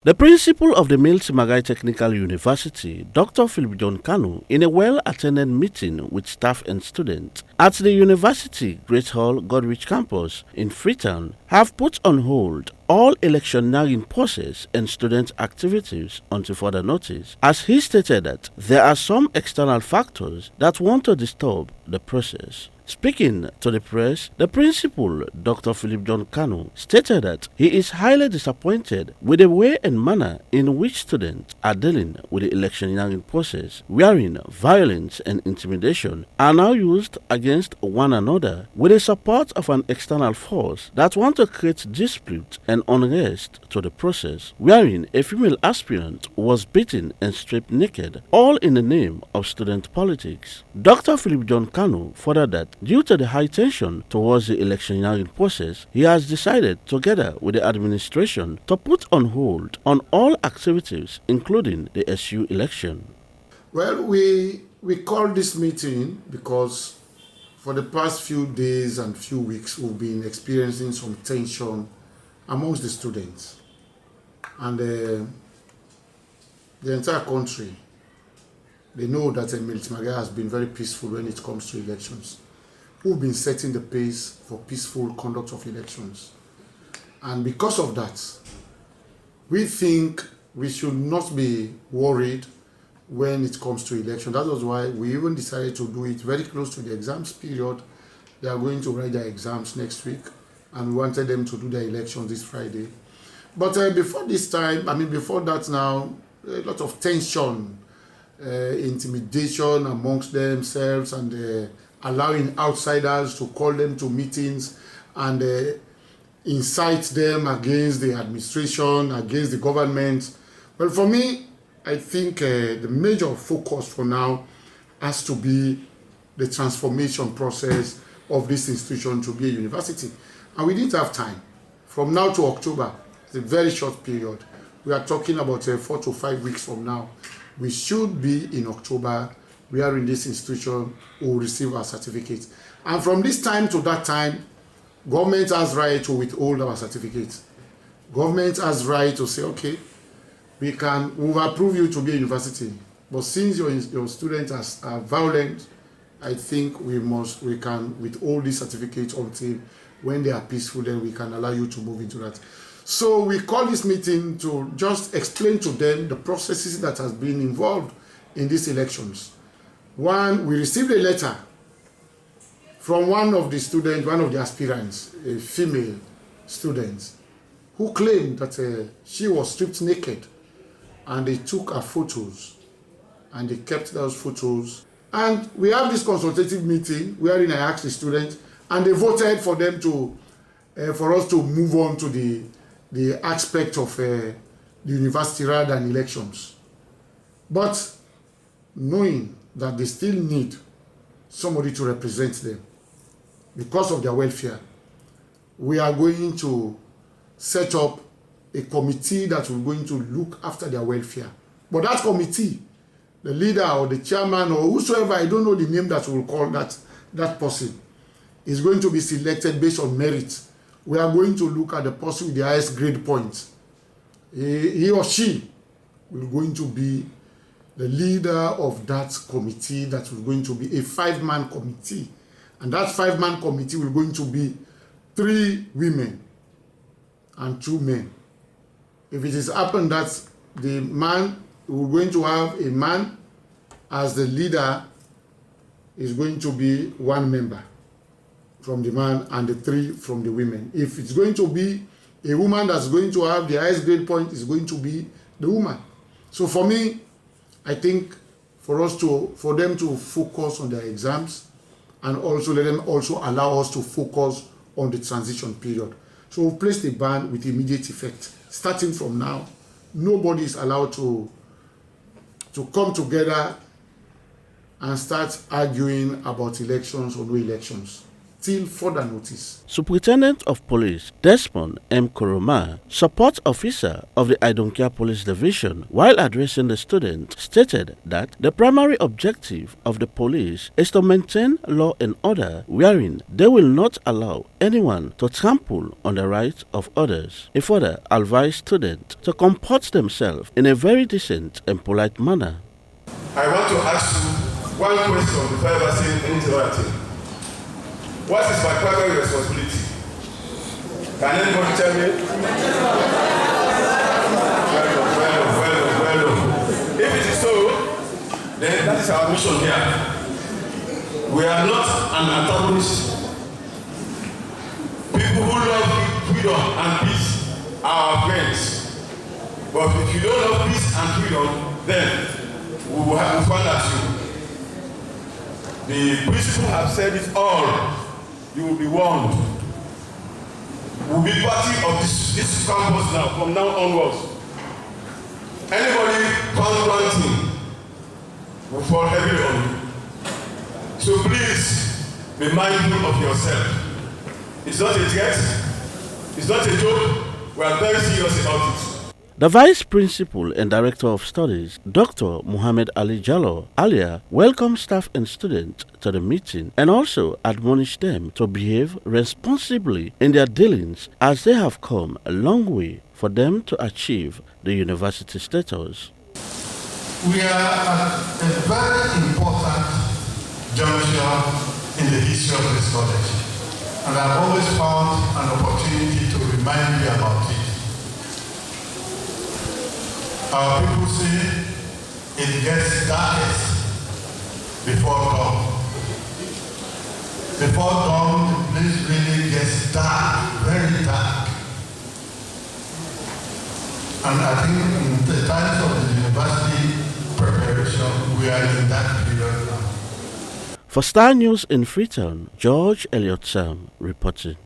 The principal of the Milton Margai Technical University, Dr. Philip John Kanu, in a well-attended meeting with staff and students at the university Great Hall Goodrich campus in Freetown, have put on hold all electioneering process and student activities until further notice, as he stated that there are some external factors that want to disturb the process. Speaking to the press, the principal, Dr. Philip John Kanu, stated that he is highly disappointed with the way and manner in which students are dealing with the electioneering process, wherein violence and intimidation are now used against one another with the support of an external force that want to create dispute and unrest to the process, wherein a female aspirant was beaten and stripped naked, all in the name of student politics. Dr. Philip John Kanu further that due to the high tension towards the electioneering process, he has decided, together with the administration, to put on hold on all activities, including the SU election. Well, we called this meeting because for the past few days and few weeks, we've been experiencing some tension amongst the students. And the entire country, they know that Milton Margai has been very peaceful when it comes to elections. We've been setting the pace for peaceful conduct of elections. And because of that, we think we should not be worried when it comes to election. That was why we even decided to do it very close to the exams period. They are going to write their exams next week, and we wanted them to do their elections this Friday. But before that now, a lot of tension, intimidation amongst themselves, and allowing outsiders to call them to meetings and incite them against the administration, against the government. Well, for me, I think the major focus for now has to be the transformation process of this institution to be a university. And we didn't have time. From now to October, it's a very short period. We are talking about 4 to 5 weeks from now. We should be in October. We are in this institution who will receive our certificates. And from this time to that time, government has right to withhold our certificates. Government has right to say, okay, we will approve you to be a university. But since your students are violent, I think we can withhold these certificates until when they are peaceful, then we can allow you to move into that. So we call this meeting to just explain to them the processes that has been involved in these elections. One, we received a letter from one of the students, one of the aspirants, a female student, who claimed that she was stripped naked, and they took her photos and they kept those photos. And we have this consultative meeting wherein I asked the students, and they voted for them for us to move on to the aspect of the university rather than elections. But knowing that they still need somebody to represent them because of their welfare, we are going to set up a committee that will going to look after their welfare. But that committee, the leader or the chairman or whosoever, I don't know the name that will call that person, is going to be selected based on merit. We are going to look at the person with the highest grade points. He or she will going to be the leader of that committee. That will going to be a 5-man committee. And that 5-man committee will going to be 3 women and 2 men. If it has happened that the man, we're going to have a man as the leader, is going to be 1 member from the man and the 3 from the women. If it's going to be a woman that's going to have the highest grade point, is going to be the woman. So for me, I think for them to focus on their exams, and also let them also allow us to focus on the transition period. So we've placed a ban with immediate effect. Starting from now, nobody is allowed to come together and start arguing about elections or no elections. till further notice. Superintendent of Police Desmond M. Koroma, support officer of the I Don't Care Police Division, while addressing the students, stated that the primary objective of the police is to maintain law and order, wherein they will not allow anyone to trample on the rights of others. He further advised students to comport themselves in a very decent and polite manner. I want to ask you one question before ever saying anything other thing. What is my primary responsibility? Can anybody tell me? Well. If it is so, then that is our mission here. We are not an antagonist. People who love freedom and peace are our friends. But if you don't love peace and freedom, then we will have to find at you. The principal have said it all. You will be warned. We will be party of this campus now, from now onwards. Anybody found one thing will fall heavily on you. So please be mindful of yourself. It's not a threat. It's not a joke. We are very serious about it. The Vice Principal and Director of Studies, Dr. Muhammad Ali Jallo, earlier welcomed staff and students to the meeting and also admonished them to behave responsibly in their dealings, as they have come a long way for them to achieve the university status. We are at a very important juncture in the history of this college, and I've always found an opportunity to remind you about it. Our people say it gets darkest before dawn. Before dawn, the place really gets dark, very dark. And I think in the times of the university preparation, we are in that period now. For Star News in Freetown, George Elliott Sam reporting.